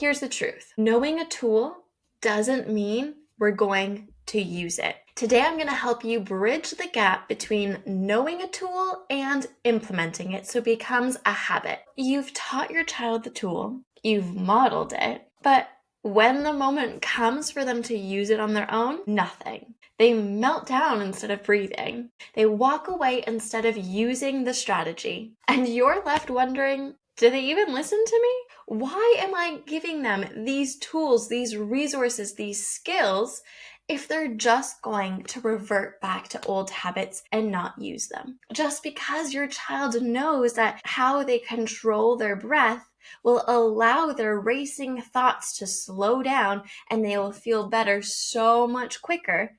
Here's the truth. Knowing a tool doesn't mean we're going to use it. Today, I'm going to help you bridge the gap between knowing a tool and implementing it so it becomes a habit. You've taught your child the tool, you've modeled it, but when the moment comes for them to use it on their own, nothing. They melt down instead of breathing. They walk away instead of using the strategy. And you're left wondering, do they even listen to me? Why am I giving them these tools, these resources, these skills if they're just going to revert back to old habits and not use them? Just because your child knows that how they control their breath will allow their racing thoughts to slow down and they will feel better so much quicker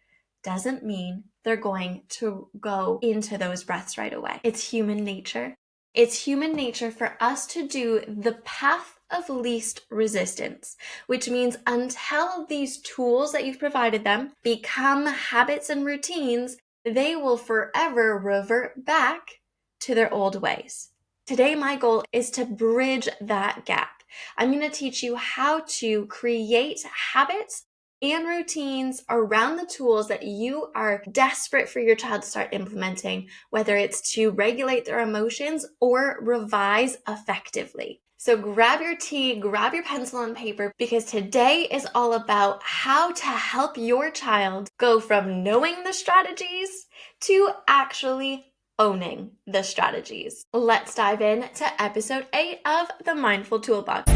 doesn't mean they're going to go into those breaths right away. It's human nature. It's human nature for us to do the path of least resistance, which means until these tools that you've provided them become habits and routines, they will forever revert back to their old ways. Today, my goal is to bridge that gap. I'm going to teach you how to create habits and routines around the tools that you are desperate for your child to start implementing, whether it's to regulate their emotions or revise effectively. So grab your tea, grab your pencil and paper, because today is all about how to help your child go from knowing the strategies to actually owning the strategies. Let's dive in to episode 8 of the Mindful Toolbox.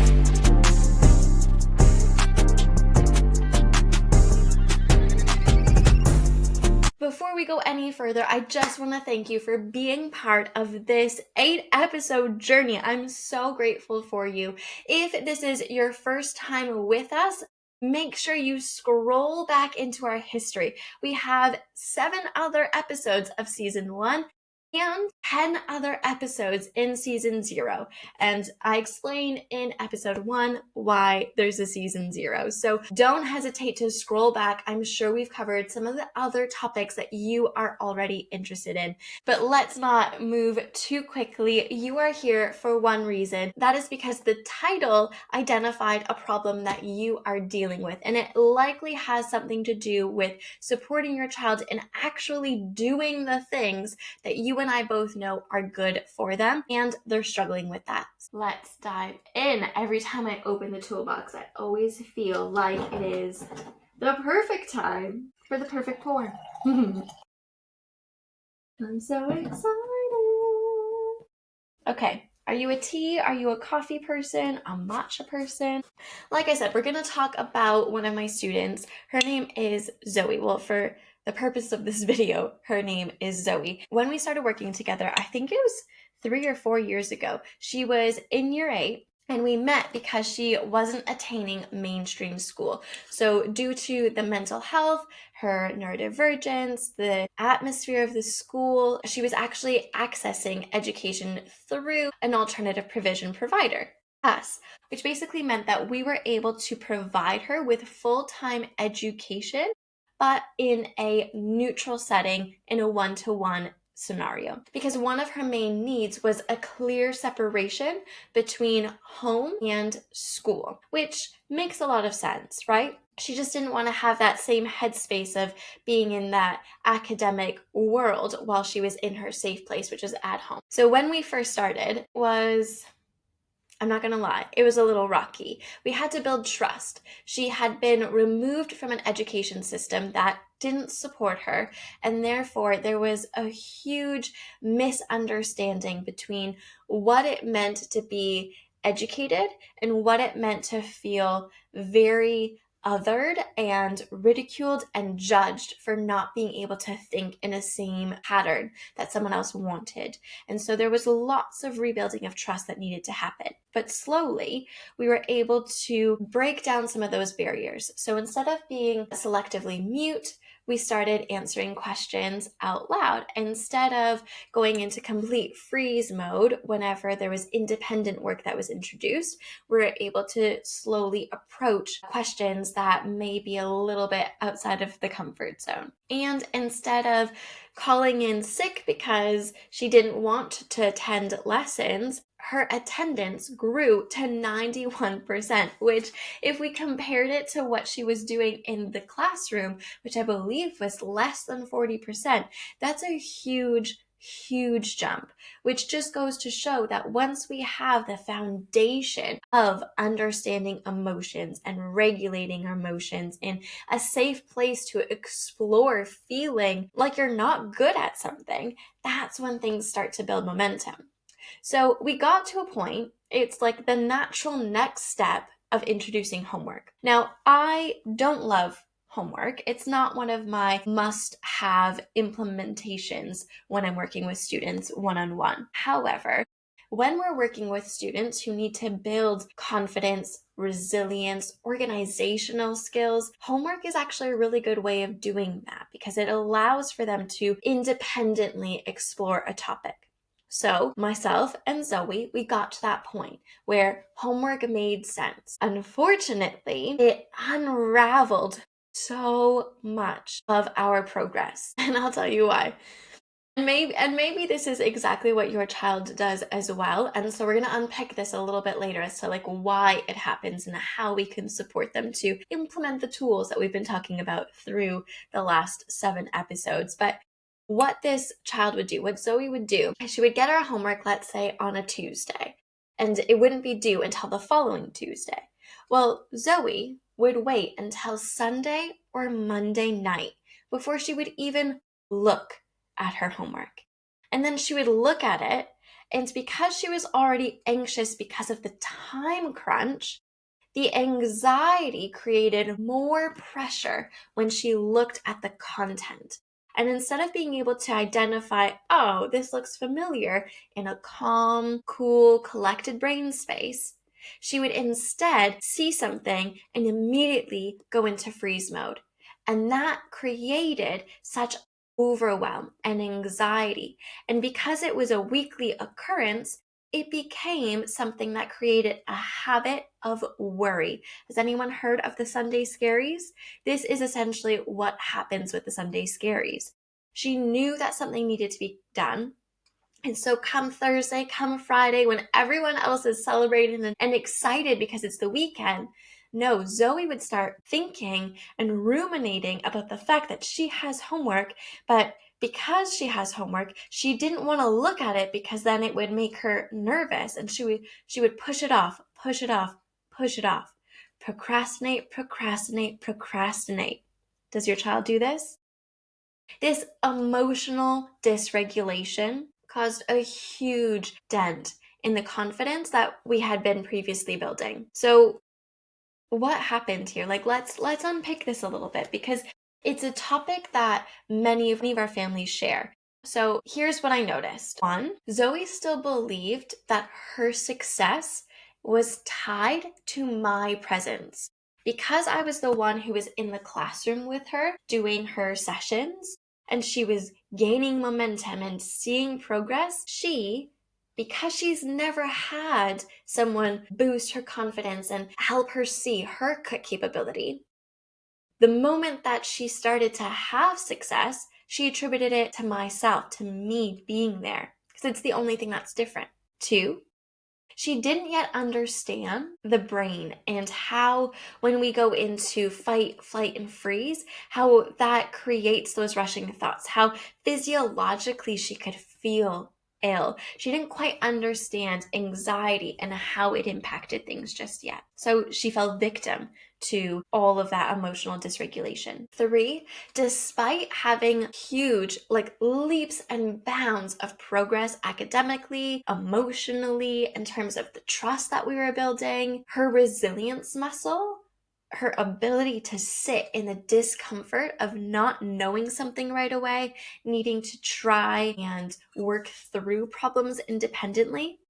Before we go any further, I just want to thank you for being part of this 8-episode journey. I'm so grateful for you. If this is your first time with us, make sure you scroll back into our history. We have 7 other episodes of season 1 and 10 other episodes in season 0. And I explain in episode 1 why there's a season 0. So don't hesitate to scroll back. I'm sure we've covered some of the other topics that you are already interested in. But let's not move too quickly. You are here for one reason. That is because the title identified a problem that you are dealing with. And it likely has something to do with supporting your child in actually doing the things that you and I both know are good for them, and they're struggling with that. Let's dive in. Every time I open the toolbox, I always feel like it is the perfect time for the perfect pour. I'm so excited. Okay. Are you a tea? Are you a coffee person? A matcha person? Like I said, we're going to talk about one of my students. Her name is Zoe. Well, for the purpose of this video, her name is Zoe. When we started working together, I think it was 3 or 4 years ago, she was in year 8. And we met because she wasn't attaining mainstream school. So due to the mental health, her neurodivergence, the atmosphere of the school, she was actually accessing education through an alternative provision provider, us, which basically meant that we were able to provide her with full-time education, but in a neutral setting, in a one-to-one scenario, because one of her main needs was a clear separation between home and school, which makes a lot of sense, right? She just didn't want to have that same headspace of being in that academic world while she was in her safe place, which is at home. So when we first started I'm not going to lie, it was a little rocky. We had to build trust. She had been removed from an education system that didn't support her, and therefore there was a huge misunderstanding between what it meant to be educated and what it meant to feel very othered and ridiculed and judged for not being able to think in a same pattern that someone else wanted. And so there was lots of rebuilding of trust that needed to happen. But slowly, we were able to break down some of those barriers. So instead of being selectively mute, we started answering questions out loud. Instead of going into complete freeze mode whenever there was independent work that was introduced, we were able to slowly approach questions that may be a little bit outside of the comfort zone. And instead of calling in sick because she didn't want to attend lessons, her attendance grew to 91%, which if we compared it to what she was doing in the classroom, which I believe was less than 40%, that's a huge jump, which just goes to show that once we have the foundation of understanding emotions and regulating our emotions in a safe place to explore feeling like you're not good at something, that's when things start to build momentum. So we got to a point, it's like the natural next step of introducing homework. Now, I don't love homework. It's not one of my must-have implementations when I'm working with students one-on-one. However, when we're working with students who need to build confidence, resilience, organizational skills, homework is actually a really good way of doing that because it allows for them to independently explore a topic. So myself and Zoe, we got to that point where homework made sense. Unfortunately, it unraveled so much of our progress. And I'll tell you why. And maybe this is exactly what your child does as well. And so we're going to unpick this a little bit later as to like why it happens and how we can support them to implement the tools that we've been talking about through the last 7 episodes. But what this child would do, what Zoe would do, she would get her homework, let's say, on a Tuesday, and it wouldn't be due until the following Tuesday. Well, Zoe would wait until Sunday or Monday night before she would even look at her homework. And then she would look at it, and because she was already anxious because of the time crunch, the anxiety created more pressure when she looked at the content. And instead of being able to identify, oh, this looks familiar in a calm, cool, collected brain space, she would instead see something and immediately go into freeze mode. And that created such overwhelm and anxiety. And because it was a weekly occurrence, it became something that created a habit of worry. Has anyone heard of the Sunday scaries? This is essentially what happens with the Sunday scaries. She knew that something needed to be done. And so come Thursday, come Friday, when everyone else is celebrating and excited because it's the weekend, no, Zoe would start thinking and ruminating about the fact that she has homework, but because she has homework, she didn't want to look at it because then it would make her nervous, and she would push it off, push it off, push it off. Procrastinate, procrastinate, procrastinate. Does your child do this? This emotional dysregulation caused a huge dent in the confidence that we had been previously building. So what happened here? Like, let's unpick this a little bit because it's a topic that many of our families share. So here's what I noticed. 1, Zoe still believed that her success was tied to my presence. Because I was the one who was in the classroom with her doing her sessions, and she was gaining momentum and seeing progress, because she's never had someone boost her confidence and help her see her capability, the moment that she started to have success, she attributed it to myself, to me being there, because it's the only thing that's different. 2, she didn't yet understand the brain and how, when we go into fight, flight, and freeze, how that creates those rushing thoughts, how physiologically she could feel ill. She didn't quite understand anxiety and how it impacted things just yet. So she fell victim to all of that emotional dysregulation. 3, despite having huge leaps and bounds of progress academically, emotionally, in terms of the trust that we were building, her resilience muscle, her ability to sit in the discomfort of not knowing something right away, needing to try and work through problems independently,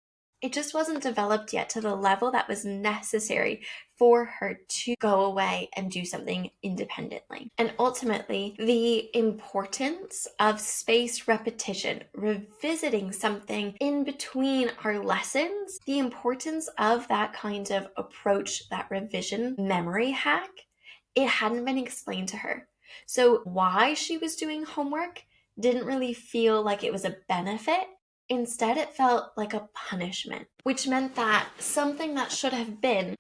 it just wasn't developed yet to the level that was necessary for her to go away and do something independently. And ultimately, the importance of spaced repetition, revisiting something in between our lessons, the importance of that kind of approach, that revision memory hack, it hadn't been explained to her. So why she was doing homework didn't really feel like it was a benefit Instead, it felt like a punishment, which meant that something that should have been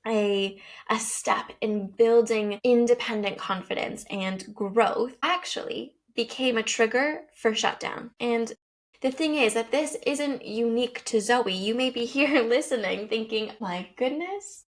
a step in building independent confidence and growth actually became a trigger for shutdown. And the thing is that this isn't unique to Zoe. You may be here listening thinking, my goodness,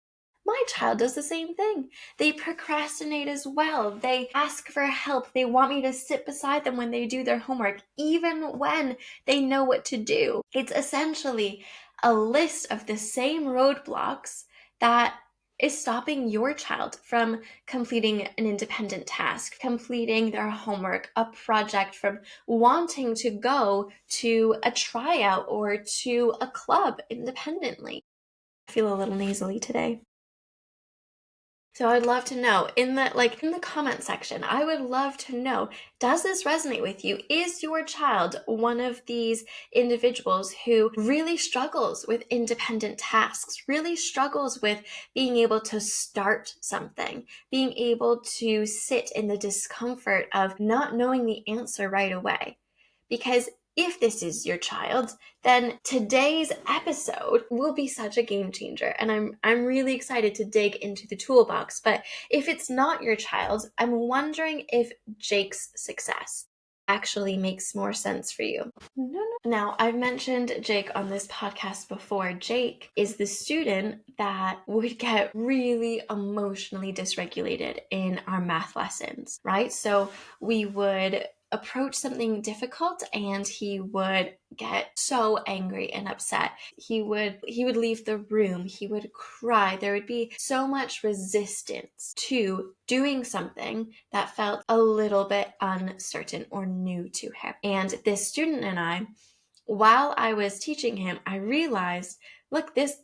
my child does the same thing. They procrastinate as well. They ask for help. They want me to sit beside them when they do their homework, even when they know what to do. It's essentially a list of the same roadblocks that is stopping your child from completing an independent task, completing their homework, a project, from wanting to go to a tryout or to a club independently. I feel a little nasally today. So I'd love to know in the comment section, I would love to know, does this resonate with you? Is your child one of these individuals who really struggles with independent tasks, really struggles with being able to start something, being able to sit in the discomfort of not knowing the answer right away? Because if this is your child, then today's episode will be such a game changer. And I'm really excited to dig into the toolbox. But if it's not your child, I'm wondering if Jake's success actually makes more sense for you. Now, I've mentioned Jake on this podcast before. Jake is the student that would get really emotionally dysregulated in our math lessons, right? So we would approach something difficult and he would get so angry and upset. He would leave the room. He would cry. There would be so much resistance to doing something that felt a little bit uncertain or new to him. And this student and I, while I was teaching him, I realized, look, this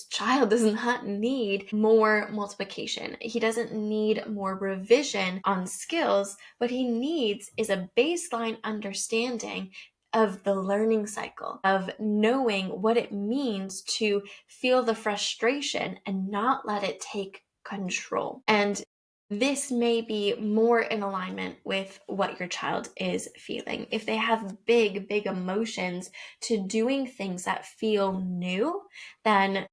child does not need more multiplication. He doesn't need more revision on skills. What he needs is a baseline understanding of the learning cycle, of knowing what it means to feel the frustration and not let it take control. And this may be more in alignment with what your child is feeling. If they have big emotions to doing things that feel new, then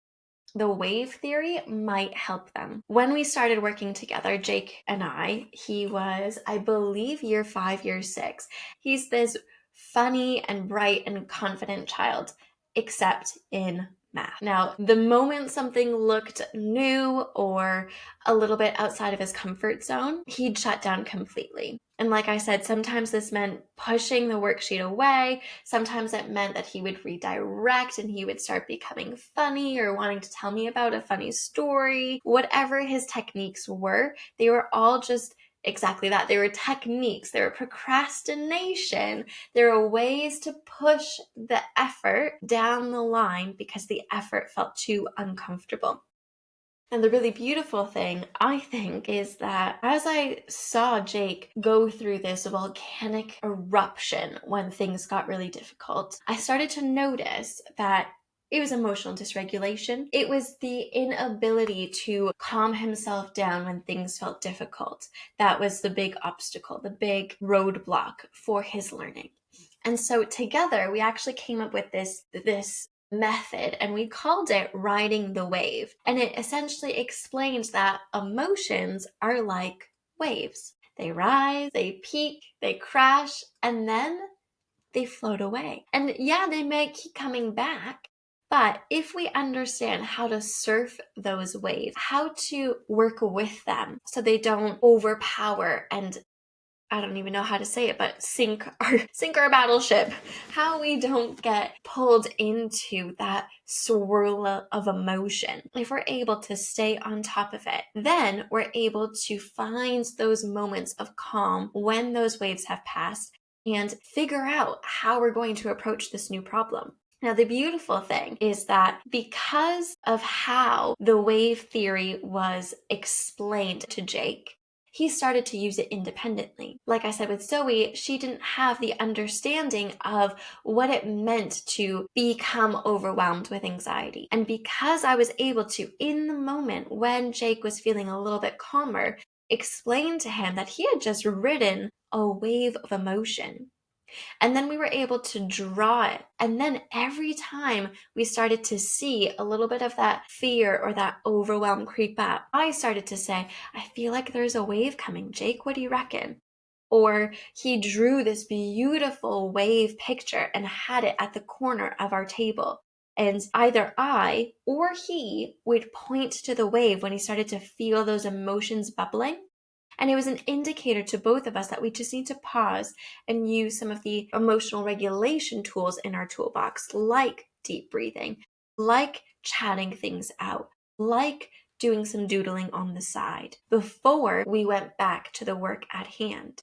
the wave theory might help them. When we started working together, Jake and he was, I believe, year 5, year 6. He's this funny and bright and confident child, except in math. Now, the moment something looked new or a little bit outside of his comfort zone, he'd shut down completely. And like I said, sometimes this meant pushing the worksheet away. Sometimes it meant that he would redirect and he would start becoming funny or wanting to tell me about a funny story. Whatever his techniques were, they were all just exactly that. They were techniques. They were procrastination. There were ways to push the effort down the line because the effort felt too uncomfortable. And the really beautiful thing, I think, is that as I saw Jake go through this volcanic eruption when things got really difficult, I started to notice that it was emotional dysregulation. It was the inability to calm himself down when things felt difficult. That was the big obstacle, the big roadblock for his learning. And so together, we actually came up with this method, and we called it riding the wave. And it essentially explains that emotions are like waves. They rise, they peak, they crash, and then they float away. And yeah, they may keep coming back, but if we understand how to surf those waves, how to work with them so they don't overpower and, I don't even know how to say it, but sink our battleship. How we don't get pulled into that swirl of emotion. If we're able to stay on top of it, then we're able to find those moments of calm when those waves have passed and figure out how we're going to approach this new problem. Now, the beautiful thing is that because of how the wave theory was explained to Jake, he started to use it independently. Like I said with Zoe, she didn't have the understanding of what it meant to become overwhelmed with anxiety. And because I was able to, in the moment when Jake was feeling a little bit calmer, explain to him that he had just ridden a wave of emotion, And then we were able to draw it. And then every time we started to see a little bit of that fear or that overwhelm creep up, I started to say, I feel like there's a wave coming. Jake, what do you reckon? Or he drew this beautiful wave picture and had it at the corner of our table. And either I or he would point to the wave when he started to feel those emotions bubbling. And it was an indicator to both of us that we just need to pause and use some of the emotional regulation tools in our toolbox, like deep breathing, like chatting things out, like doing some doodling on the side before we went back to the work at hand.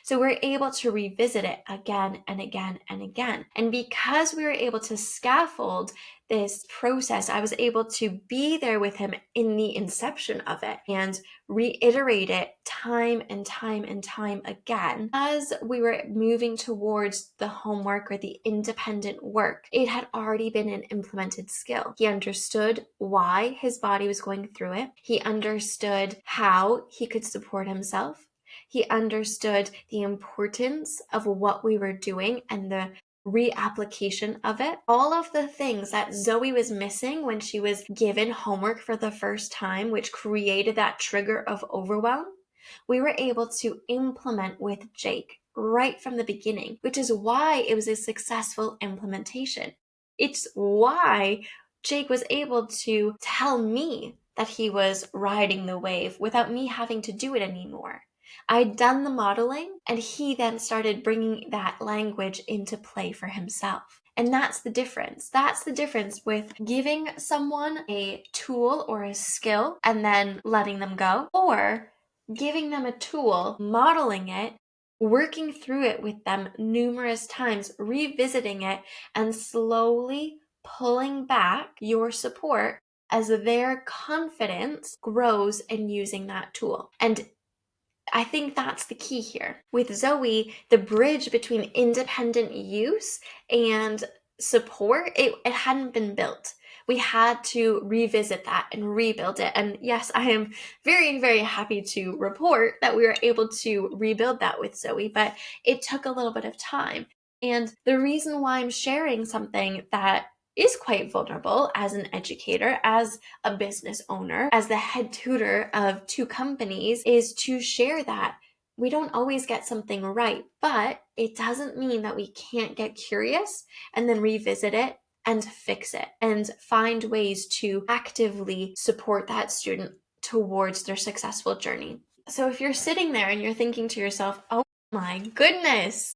So we're able to revisit it again and again and again. And because we were able to scaffold this process, I was able to be there with him in the inception of it and reiterate it time and time and time again. As we were moving towards the homework or the independent work, it had already been an implemented skill. He understood why his body was going through it. He understood how he could support himself. He understood the importance of what we were doing and the reapplication of it. All of the things that Zoe was missing when she was given homework for the first time, which created that trigger of overwhelm, we were able to implement with Jake right from the beginning, which is why it was a successful implementation. It's why Jake was able to tell me that he was riding the wave without me having to do it anymore. I'd done the modeling, and he then started bringing that language into play for himself. And that's the difference. That's the difference with giving someone a tool or a skill and then letting them go, or giving them a tool, modeling it, working through it with them numerous times, revisiting it, and slowly pulling back your support as their confidence grows in using that tool. And I think that's the key here. With Zoe, the bridge between independent use and support, it hadn't been built. We had to revisit that and rebuild it. And yes, I am very, very happy to report that we were able to rebuild that with Zoe, but it took a little bit of time. And the reason why I'm sharing something that is quite vulnerable as an educator, as a business owner, as the head tutor of 2 companies, is to share that we don't always get something right, but it doesn't mean that we can't get curious and then revisit it and fix it and find ways to actively support that student towards their successful journey. So if you're sitting there and you're thinking to yourself, oh my goodness,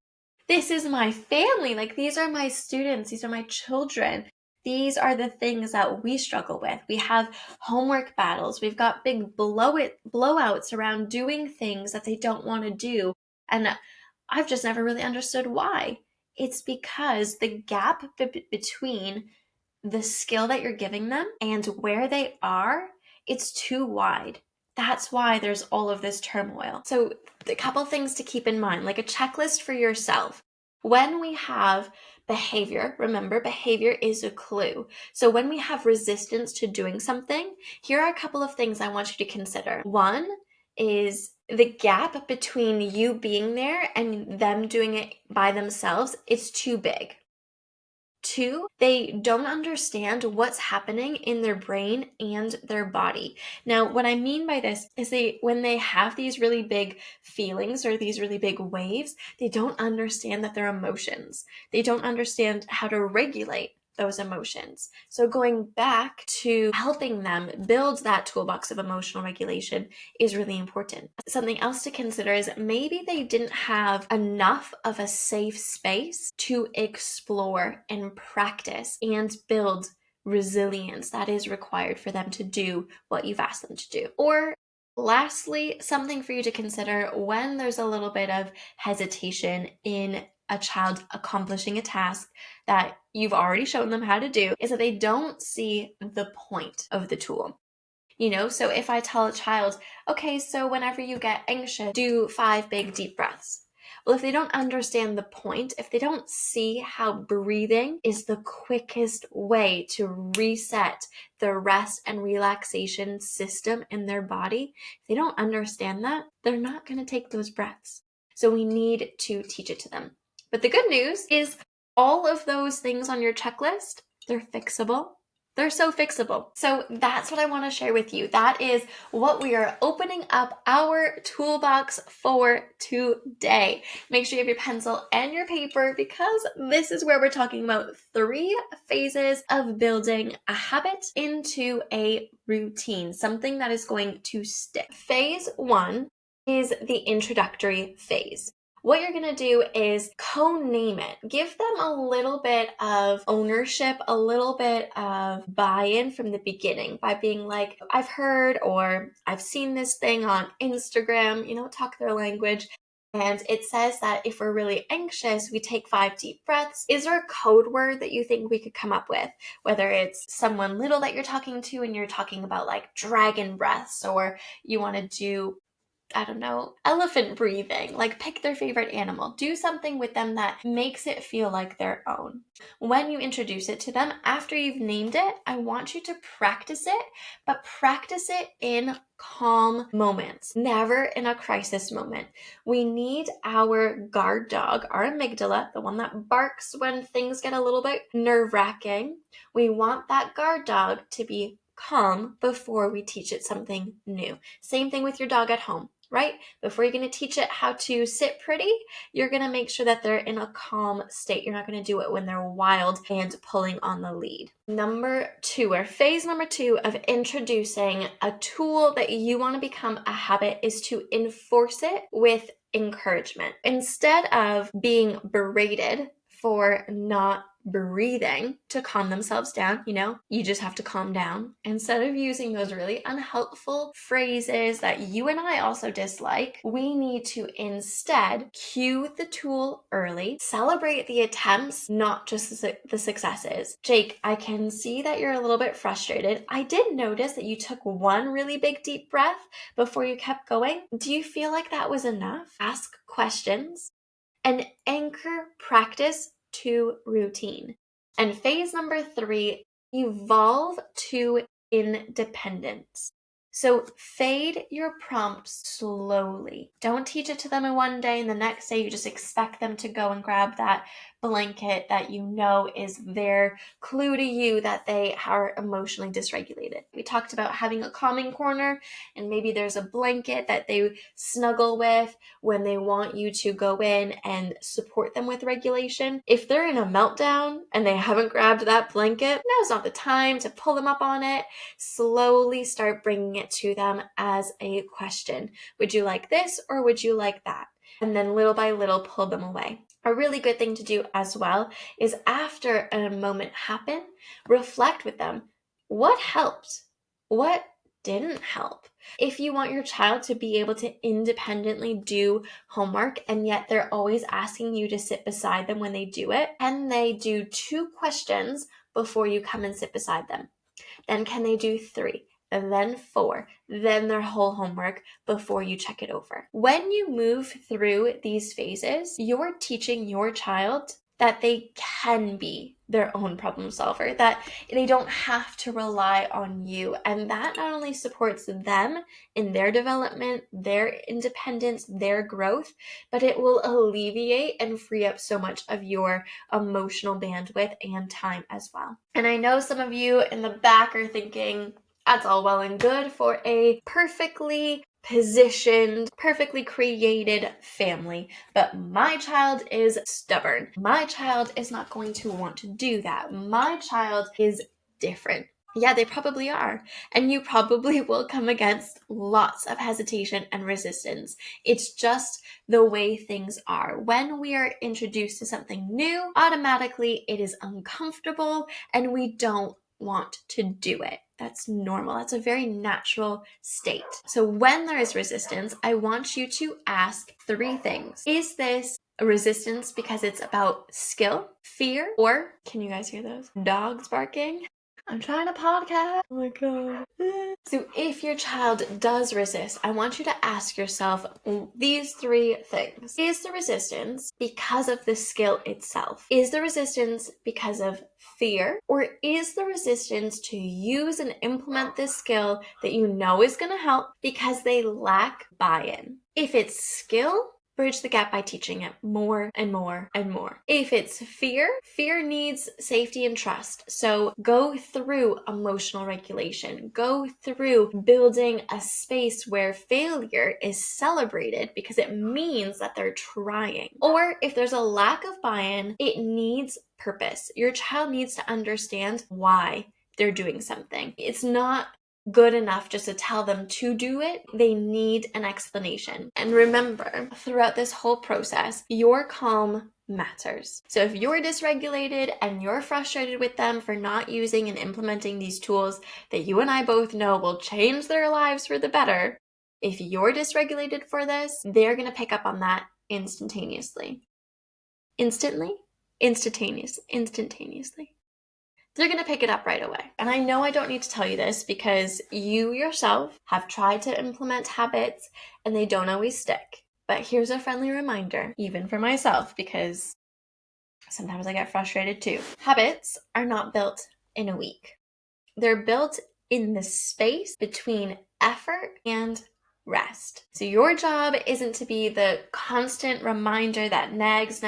this is my family. Like, these are my students. These are my children. These are the things that we struggle with. We have homework battles. We've got big blowouts around doing things that they don't want to do. And I've just never really understood why. It's because the gap between the skill that you're giving them and where they are, it's too wide. That's why there's all of this turmoil. So a couple things to keep in mind, like a checklist for yourself. When we have behavior, remember, behavior is a clue. So when we have resistance to doing something, here are a couple of things I want you to consider. One is the gap between you being there and them doing it by themselves. It's too big. 2, they don't understand what's happening in their brain and their body. Now, what I mean by this is when they have these really big feelings or these really big waves, they don't understand that they're emotions. They don't understand how to regulate those emotions. So going back to helping them build that toolbox of emotional regulation is really important. Something else to consider is maybe they didn't have enough of a safe space to explore and practice and build resilience that is required for them to do what you've asked them to do. Or lastly, something for you to consider when there's a little bit of hesitation in a child accomplishing a task that you've already shown them how to do is that they don't see the point of the tool. So if I tell a child, okay, so whenever you get anxious, do 5 big deep breaths. Well, if they don't understand the point, if they don't see how breathing is the quickest way to reset the rest and relaxation system in their body, if they don't understand that, they're not going to take those breaths. So we need to teach it to them. But the good news is all of those things on your checklist, they're fixable. They're so fixable. So that's what I want to share with you. That is what we are opening up our toolbox for today. Make sure you have your pencil and your paper, because this is where we're talking about 3 phases of building a habit into a routine, something that is going to stick. Phase 1 is the introductory phase. What you're going to do is co-name it. Give them a little bit of ownership, a little bit of buy-in from the beginning by being like, I've heard or I've seen this thing on Instagram, talk their language. And it says that if we're really anxious, we take 5 deep breaths. Is there a code word that you think we could come up with? Whether it's someone little that you're talking to and you're talking about like dragon breaths, or you want to do, I don't know, elephant breathing. Like, pick their favorite animal. Do something with them that makes it feel like their own. When you introduce it to them, after you've named it, I want you to practice it, but practice it in calm moments, never in a crisis moment. We need our guard dog, our amygdala, the one that barks when things get a little bit nerve-wracking. We want that guard dog to be calm before we teach it something new. Same thing with your dog at home, right? Before you're going to teach it how to sit pretty, you're going to make sure that they're in a calm state. You're not going to do it when they're wild and pulling on the lead. Phase number 2 of introducing a tool that you want to become a habit is to enforce it with encouragement. Instead of being berated for not breathing to calm themselves down, you just have to calm down. Instead of using those really unhelpful phrases that you and I also dislike, we need to instead cue the tool early, celebrate the attempts, not just the successes. Jake, I can see that you're a little bit frustrated. I did notice that you took 1 really big deep breath before you kept going. Do you feel like that was enough? Ask questions and anchor practice to routine. And phase number 3, evolve to independence. So fade your prompts slowly. Don't teach it to them in one day and the next day you just expect them to go and grab that blanket that is their clue to you that they are emotionally dysregulated. We talked about having a calming corner, and maybe there's a blanket that they snuggle with when they want you to go in and support them with regulation. If they're in a meltdown and they haven't grabbed that blanket, now's not the time to pull them up on it. Slowly start bringing it to them as a question. Would you like this or would you like that? And then little by little pull them away. A really good thing to do as well is after a moment happen, reflect with them. What helped? What didn't help? If you want your child to be able to independently do homework and yet they're always asking you to sit beside them when they do it, can they do 2 questions before you come and sit beside them? Then can they do 3? And then 4, then their whole homework before you check it over. When you move through these phases, you're teaching your child that they can be their own problem solver, that they don't have to rely on you. And that not only supports them in their development, their independence, their growth, but it will alleviate and free up so much of your emotional bandwidth and time as well. And I know some of you in the back are thinking, that's all well and good for a perfectly positioned, perfectly created family, but my child is stubborn. My child is not going to want to do that. My child is different. Yeah, they probably are. And you probably will come against lots of hesitation and resistance. It's just the way things are. When we are introduced to something new, automatically it is uncomfortable and we don't want to do it. That's normal. That's a very natural state. So when there is resistance, I want you to ask 3 things. Is this a resistance because it's about skill, fear, or can you guys hear those? Dogs barking? I'm trying to podcast. Oh my God. So if your child does resist, I want you to ask yourself these 3 things. Is the resistance because of the skill itself? Is the resistance because of fear? Or is the resistance to use and implement this skill that you know is going to help because they lack buy-in? If it's skill, bridge the gap by teaching it more and more and more. If it's fear, fear needs safety and trust. So go through emotional regulation. Go through building a space where failure is celebrated because it means that they're trying. Or if there's a lack of buy-in, it needs purpose. Your child needs to understand why they're doing something. It's not good enough just to tell them to do it. They need an explanation. And remember, throughout this whole process, your calm matters. So if you're dysregulated and you're frustrated with them for not using and implementing these tools that you and I both know will change their lives for the better, if you're dysregulated for this, they're going to pick up on that instantaneously. Instantaneously. They're going to pick it up right away. And I know I don't need to tell you this because you yourself have tried to implement habits and they don't always stick. But here's a friendly reminder, even for myself, because sometimes I get frustrated too. Habits are not built in a week. They're built in the space between effort and rest. So your job isn't to be the constant reminder that nags,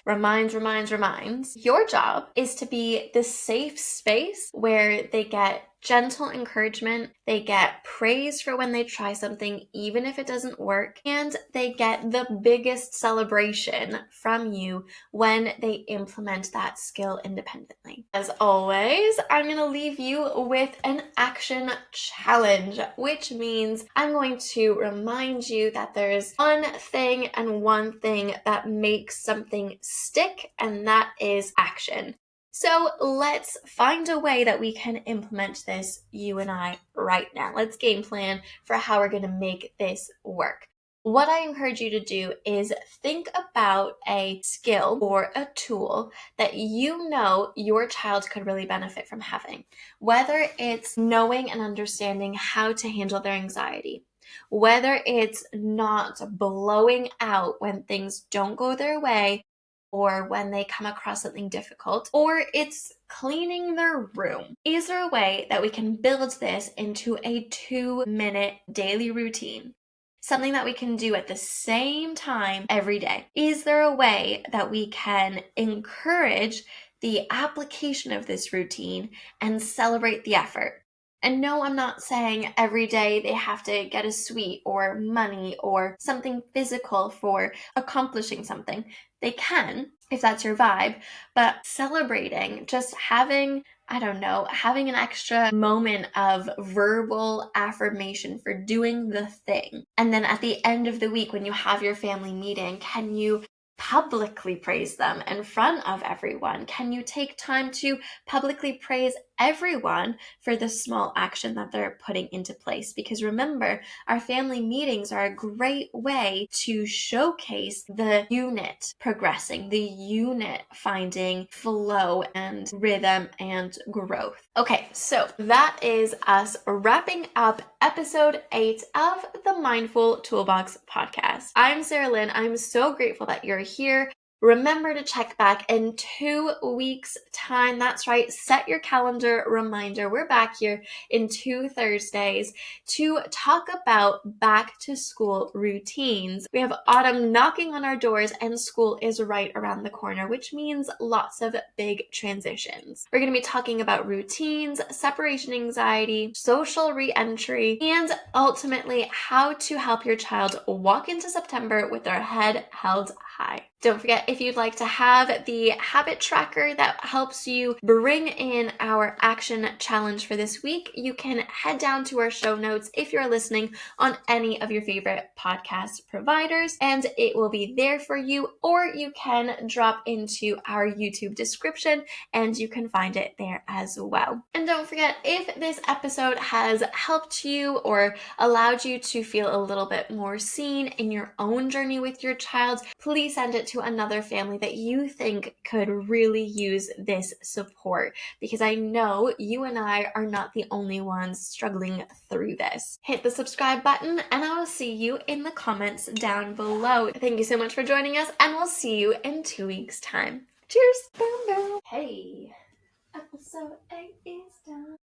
reminds. Your job is to be the safe space where they get gentle encouragement, they get praise for when they try something, even if it doesn't work, and they get the biggest celebration from you when they implement that skill independently. As always, I'm going to leave you with an action challenge, which means I'm going to remind you that there's one thing that makes something stick, and that is action. So let's find a way that we can implement this, you and I, right now. Let's game plan for how we're going to make this work. What I encourage you to do is think about a skill or a tool that you know your child could really benefit from having. Whether it's knowing and understanding how to handle their anxiety, whether it's not blowing out when things don't go their way, or when they come across something difficult, or it's cleaning their room. Is there a way that we can build this into a 2-minute daily routine? Something that we can do at the same time every day. Is there a way that we can encourage the application of this routine and celebrate the effort? And no, I'm not saying every day they have to get a sweet or money or something physical for accomplishing something. They can, if that's your vibe, but celebrating, just having an extra moment of verbal affirmation for doing the thing. And then at the end of the week, when you have your family meeting, can you publicly praise them in front of everyone? Can you take time to publicly praise everyone for the small action that they're putting into place? Because remember, our family meetings are a great way to showcase the unit progressing, the unit finding flow and rhythm and growth. Okay, so that is us wrapping up episode 8 of the Mindful Toolbox podcast. I'm Sarah Lynn. I'm so grateful that you're here. Remember to check back in 2 weeks' time. That's right. Set your calendar reminder. We're back here in 2 Thursdays to talk about back to school routines. We have autumn knocking on our doors and school is right around the corner, which means lots of big transitions. We're going to be talking about routines, separation anxiety, social re-entry, and ultimately how to help your child walk into September with their head held high. Don't forget, if you'd like to have the habit tracker that helps you bring in our action challenge for this week, you can head down to our show notes if you're listening on any of your favorite podcast providers, and it will be there for you, or you can drop into our YouTube description and you can find it there as well. And don't forget, if this episode has helped you or allowed you to feel a little bit more seen in your own journey with your child, please send it to another family that you think could really use this support, because I know you and I are not the only ones struggling through this. Hit the subscribe button and I will see you in the comments down below. Thank you so much for joining us, and we'll see you in 2 weeks' time. Cheers! Boom, boom. Hey, episode 8 is done.